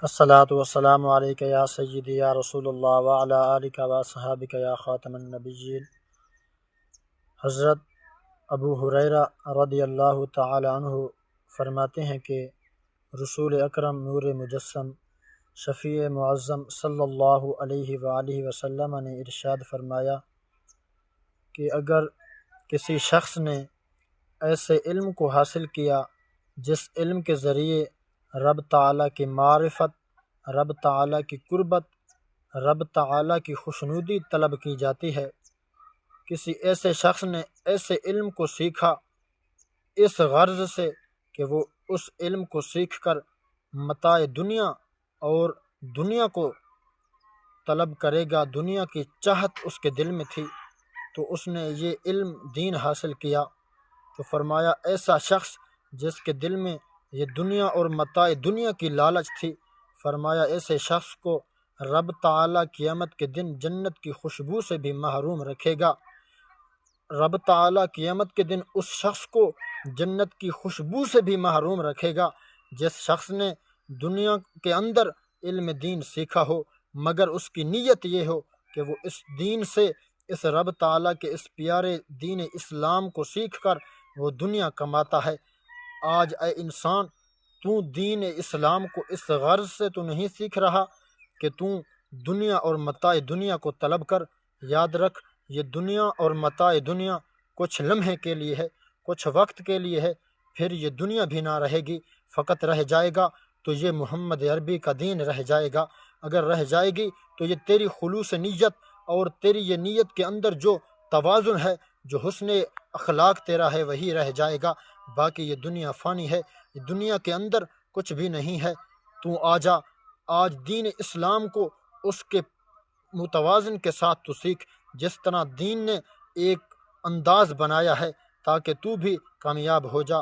الصلاۃ والسلام علیک یا سیدی یا رسول اللہ وعلی آلک و صحابک یا خاتم النبیین۔ حضرت ابو ہریرہ رضی اللہ تعالی عنہ فرماتے ہیں کہ رسول اکرم نور مجسم شفیع معظم صلی اللہ علیہ وآلہ وسلم نے ارشاد فرمایا کہ اگر کسی شخص نے ایسے علم کو حاصل کیا جس علم کے ذریعے رب تعالیٰ کی معرفت، رب تعالیٰ کی قربت، رب تعالیٰ کی خوشنودی طلب کی جاتی ہے، کسی ایسے شخص نے ایسے علم کو سیکھا اس غرض سے کہ وہ اس علم کو سیکھ کر متاع دنیا اور دنیا کو طلب کرے گا، دنیا کی چاہت اس کے دل میں تھی، تو اس نے یہ علم دین حاصل کیا۔ تو فرمایا ایسا شخص جس کے دل میں یہ دنیا اور متاع دنیا کی لالچ تھی، فرمایا ایسے شخص کو رب تعالیٰ قیامت کے دن جنت کی خوشبو سے بھی محروم رکھے گا۔ رب تعالیٰ قیامت کے دن اس شخص کو جنت کی خوشبو سے بھی محروم رکھے گا جس شخص نے دنیا کے اندر علم دین سیکھا ہو، مگر اس کی نیت یہ ہو کہ وہ اس دین سے، اس رب تعالیٰ کے اس پیارے دین اسلام کو سیکھ کر وہ دنیا کماتا ہے۔ آج اے انسان، تو دین اسلام کو اس غرض سے تو نہیں سیکھ رہا کہ تو دنیا اور متاع دنیا کو طلب کر۔ یاد رکھ، یہ دنیا اور متاع دنیا کچھ لمحے کے لیے ہے، کچھ وقت کے لیے ہے، پھر یہ دنیا بھی نہ رہے گی، فقط رہ جائے گا تو یہ محمد عربی کا دین رہ جائے گا۔ اگر رہ جائے گی تو یہ تیری خلوص نیت اور تیری یہ نیت کے اندر جو توازن ہے، جو حسن اخلاق تیرا ہے، وہی رہ جائے گا۔ باقی یہ دنیا فانی ہے، یہ دنیا کے اندر کچھ بھی نہیں ہے۔ تو آجا، آج دین اسلام کو اس کے متوازن کے ساتھ تو سیکھ، جس طرح دین نے ایک انداز بنایا ہے تاکہ تو بھی کامیاب ہو جا۔